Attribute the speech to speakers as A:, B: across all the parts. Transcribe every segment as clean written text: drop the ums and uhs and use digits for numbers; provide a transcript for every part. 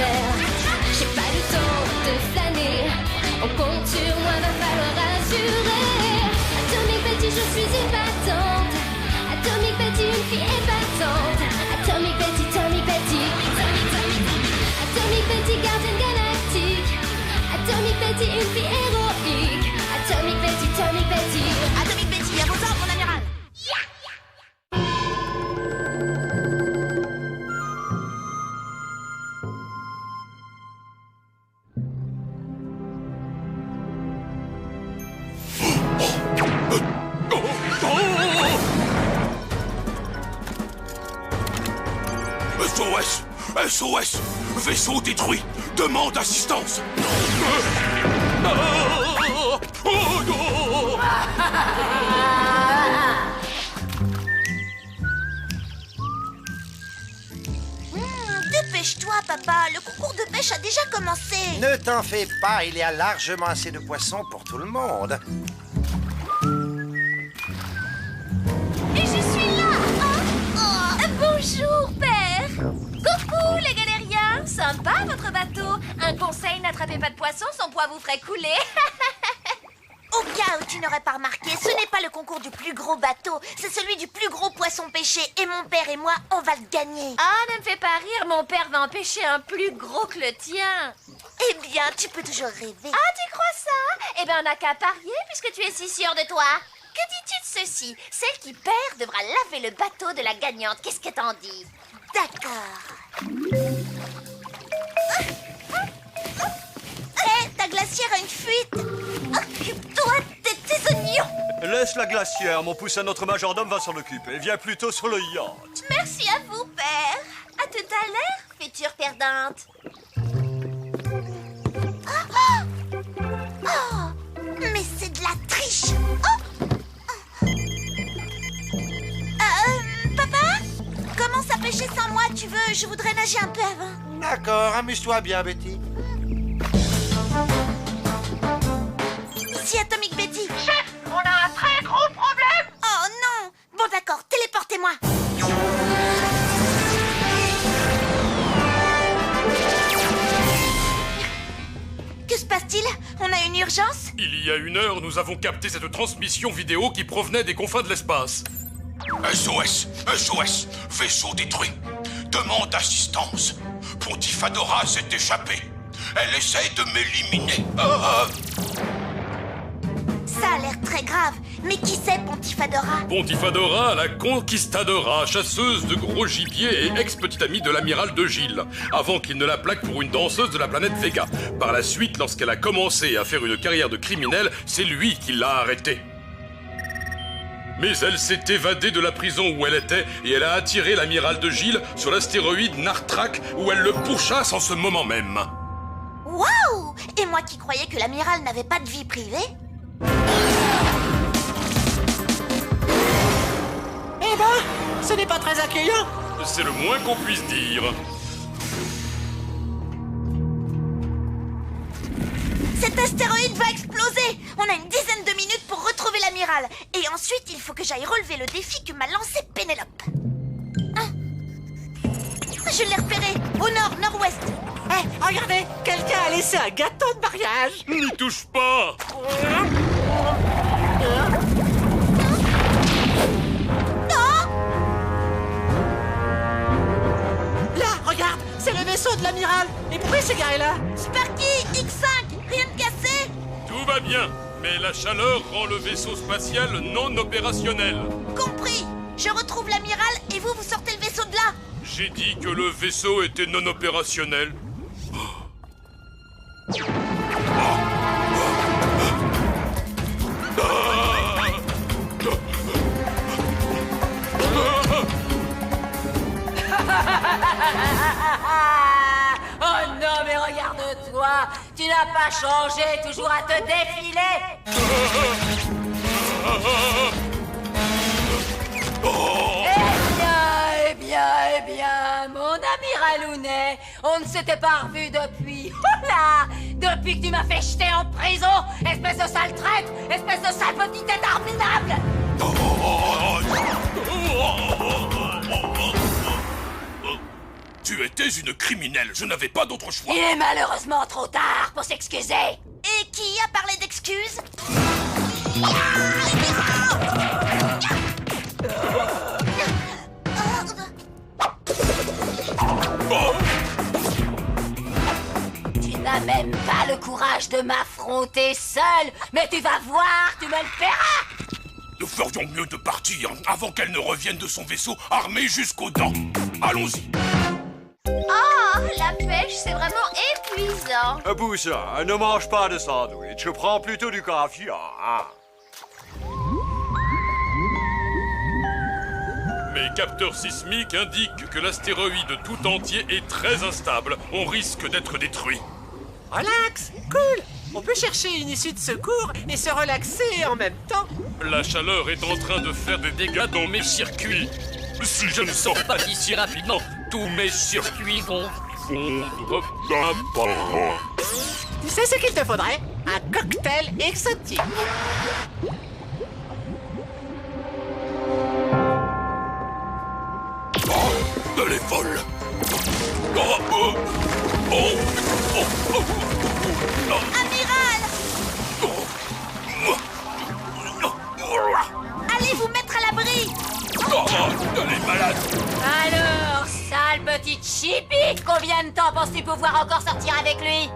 A: mer. J'ai pas le temps de flâner. On compte sur moi, va falloir assurer. Atomic Betty, je suis épatante. Atomic Betty, une fille épatante. Atomic Betty, Atomic Betty. Atomic Betty, gardienne galactique. Atomic Betty, une fille héroïque. Atomic Betty, Atomic Betty.
B: Atomic Betty, à vos ordres, mon amiral.
C: SOS! SOS! Vaisseau détruit! Demande assistance!
B: Dépêche-toi, papa. Le concours de pêche a déjà commencé.
D: Ne t'en fais pas, il y a largement assez de poissons pour tout le monde.
B: Et je suis là.
A: Bonjour, père. Coucou, les galériens. Sympa, votre bateau. Un conseil, n'attrapez pas de poissons, son poids vous ferait couler.
B: Au cas où tu n'aurais pas remarqué, ce n'est pas le concours du plus gros bateau, c'est celui du plus gros poisson pêché. Et mon père et moi, on va le gagner.
A: Ah, ne me fais pas rire, mon père va en pêcher un plus gros que le tien.
B: Eh bien, tu peux toujours rêver.
A: Ah, tu crois ça? Eh ben, on n'a qu'à parier puisque tu es si sûr de toi. Que dis-tu de ceci? Celle qui perd devra laver le bateau de la gagnante. Qu'est-ce que t'en dis?
B: D'accord. Hé, ta glacière a une fuite. Occupe-toi de tes oignons.
E: Laisse la glacière, mon poussin, notre majordome va s'en occuper. Viens plutôt sur le yacht.
B: Merci à vous, père.
A: À tout à l'heure, future perdante.
B: Oh, mais c'est de la triche. Papa, commence à pêcher sans moi, tu veux? Je voudrais nager un peu avant.
D: D'accord, amuse-toi bien, Betty.
B: Ici Atomic Betty.
F: Chef, on a un très gros problème.
B: Oh non. Bon d'accord, téléportez-moi. Que se passe-t-il? On a une urgence?
C: Il y a 1 heure, nous avons capté cette transmission vidéo qui provenait des confins de l'espace. SOS! SOS! Vaisseau détruit! Demande assistance! Pontifadora s'est échappée! Elle essaie de m'éliminer!
B: Ça a l'air très grave. Mais qui c'est Pontifadora?
C: Pontifadora, la conquistadora, chasseuse de gros gibier et ex-petite amie de l'amiral de Gilles, avant qu'il ne la plaque pour une danseuse de la planète Vega. Par la suite, lorsqu'elle a commencé à faire une carrière de criminelle, c'est lui qui l'a arrêtée. Mais elle s'est évadée de la prison où elle était et elle a attiré l'amiral de Gilles sur l'astéroïde Nartrak où elle le pourchasse en ce moment même.
B: Waouh! Et moi qui croyais que l'amiral n'avait pas de vie privée?
F: Eh ben, ce n'est pas très accueillant.
C: C'est le moins qu'on puisse dire.
B: Cet astéroïde va exploser! On a une dizaine de minutes pour retrouver l'amiral. Et ensuite, il faut que j'aille relever le défi que m'a lancé Pénélope. Je l'ai repéré, au nord-nord-ouest.
F: Eh, regardez, quelqu'un a laissé un gâteau de mariage.
C: N'y touche pas!
F: Là, regarde, c'est le vaisseau de l'amiral. Et pourquoi il s'est garé là?
B: Sparky, X5, rien de cassé?
C: Tout va bien, mais la chaleur rend le vaisseau spatial non opérationnel.
B: Compris. Je retrouve l'amiral et vous sortez le vaisseau de là.
C: J'ai dit que le vaisseau était non opérationnel.
G: Oh non, mais regarde-toi, tu n'as pas changé, toujours à te défiler. Eh bien, mon ami Ralounet, on ne s'était pas revus depuis, oh là, depuis que tu m'as fait jeter en prison, espèce de sale traître, espèce de sale petite tête abominable.
C: Tu étais J'étais une criminelle, je n'avais pas d'autre choix.
G: Il est malheureusement trop tard pour s'excuser.
B: Et qui a parlé d'excuses?
C: Oh,
G: Tu n'as même pas le courage de m'affronter seul. Mais tu vas voir, tu me le feras.
C: nous ferions mieux de partir avant qu'elle ne revienne de son vaisseau armée jusqu'aux dents. Allons-y.
A: Oh, la pêche, c'est vraiment épuisant.
E: Boussa, ne mange pas de sandwich, prends plutôt du caviar.
C: Mes capteurs sismiques indiquent que l'astéroïde tout entier est très instable. On risque d'être détruit.
F: Relax, cool. On peut chercher une issue de secours et se relaxer en même temps.
C: La chaleur est en train de faire des dégâts dans mes circuits. Si je ne sors pas d'ici rapidement, tous mes circuits vont fondre.
F: Tu sais ce qu'il te faudrait? Un cocktail exotique.
C: Oh, elle est folle.
B: Amiral! Allez vous mettre à l'abri!
C: Elle est malade.
G: Alors, sale petite chippie, combien de temps penses-tu pouvoir encore sortir avec lui?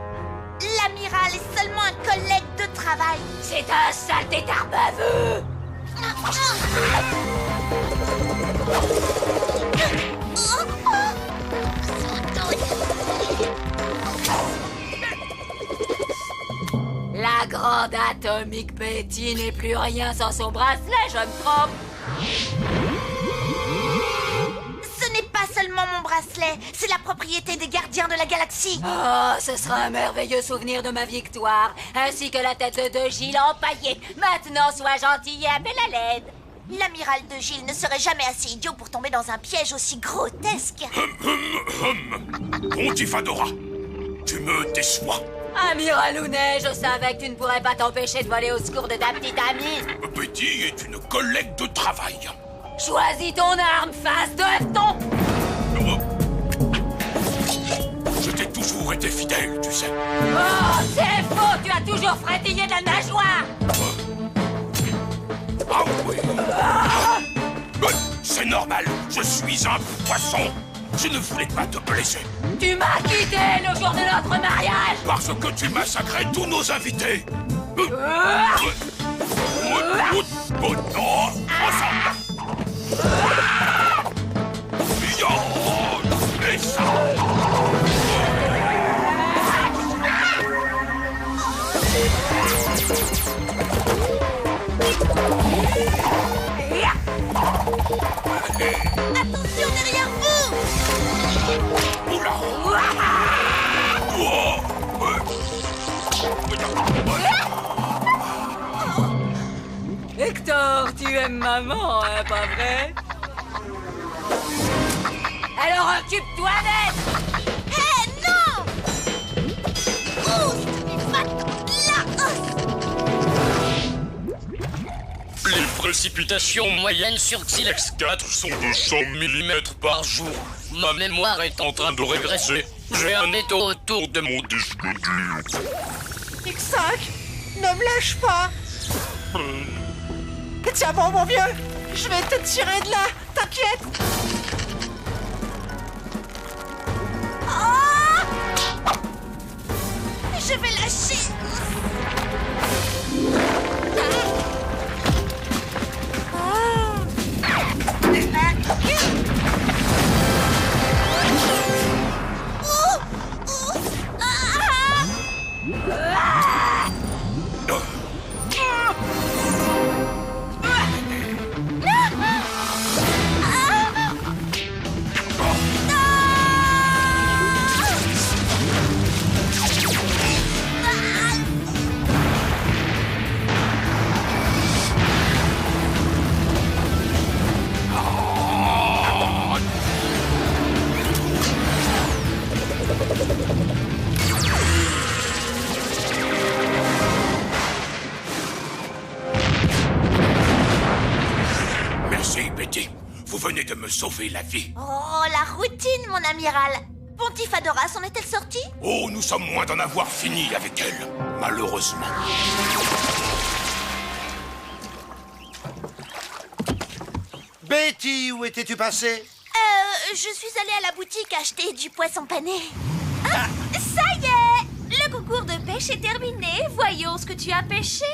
B: L'amiral est seulement un collègue de travail.
G: C'est un sale tétard baveux. La grande atomique Betty n'est plus rien sans son bracelet, je me trompe.
B: Ce n'est pas seulement mon bracelet, c'est la propriété des gardiens de la galaxie.
G: Oh, ce sera un merveilleux souvenir de ma victoire, ainsi que la tête de Gilles empaillée. Maintenant, sois gentil et appelle à l'aide.
B: L'amiral de Gilles ne serait jamais assez idiot pour tomber dans un piège aussi grotesque.
C: Pontifadora, tu me déçois.
G: Amiral Ounet, je savais que tu ne pourrais pas t'empêcher de voler au secours de ta petite amie.
C: Betty est une collègue de travail.
G: Choisis ton arme, face de Hefton.
C: Je t'ai toujours été fidèle, tu sais.
G: Oh, c'est faux, tu as toujours frétillé de la nageoire.
C: Ah oui. C'est normal, je suis un poisson. Je ne voulais pas te blesser.
G: Tu m'as quitté le jour de notre mariage.
C: Parce que tu massacrais tous nos invités. Et ça.
B: Attention derrière vous!
C: Oula.
G: Hector, tu aimes maman, hein, pas vrai? Alors occupe-toi d'elle.
B: Hé, non! Ouh, la hausse!
C: Les précipitations moyennes sur Xilex 4 sont de 100 mm par jour. Ma mémoire est en train de régresser. J'ai un étau autour de mon disque dur.
F: X5, ne me lâche pas. Tiens bon, mon vieux, je vais te tirer de là, t'inquiète.
B: Oh! Je vais lâcher.
C: Merci, Betty. Vous venez de me sauver la vie.
B: Oh, la routine, mon amiral. Pontifadora s'en est-elle sortie?
C: Oh, nous sommes loin d'en avoir fini avec elle, malheureusement.
D: Betty, où étais-tu passée?
B: Je suis allée à la boutique acheter du poisson pané. Ah, ça y est! Le concours de pêche est terminé. Voyons ce que tu as pêché.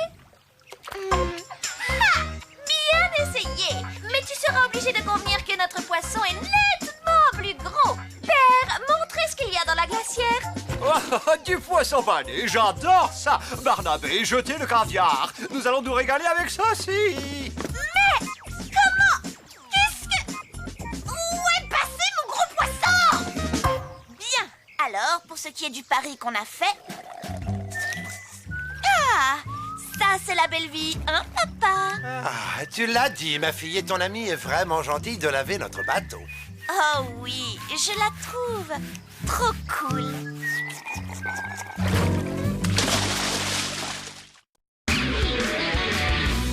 B: Ah, bien essayé. Mais tu seras obligé de convenir que notre poisson est nettement plus gros. Père, montrez ce qu'il y a dans la glacière.
E: Oh, du poisson pané, j'adore ça. Barnabé, jetez le caviar. Nous allons nous régaler avec ça aussi.
B: Mais comment? Qu'est-ce que... Où est passé mon gros poisson? Bien. Alors, pour ce qui est du pari qu'on a fait... Ah, ça c'est la belle vie, hein, papa?
D: Ah, tu l'as dit, ma fille, et ton ami est vraiment gentil de laver notre bateau.
B: Oh oui, je la trouve trop cool.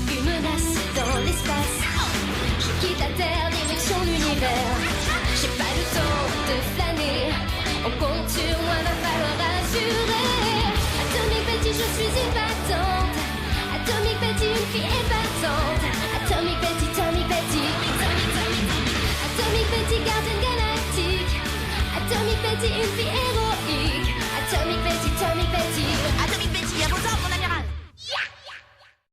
A: Une menace dans l'espace. Je quitte la Terre, direction l'univers. J'ai pas le temps de flâner. On compte sur moi, va falloir assurer. Atomic Betty, je suis épatante. Atomic Betty, une fille épatante. Atomic Betty, Atomic Betty. Atomic Betty, gardienne galactique. Atomic Betty, une fille héroïque. Atomic Betty, Atomic Betty.
B: Atomic Betty, à vos ordres.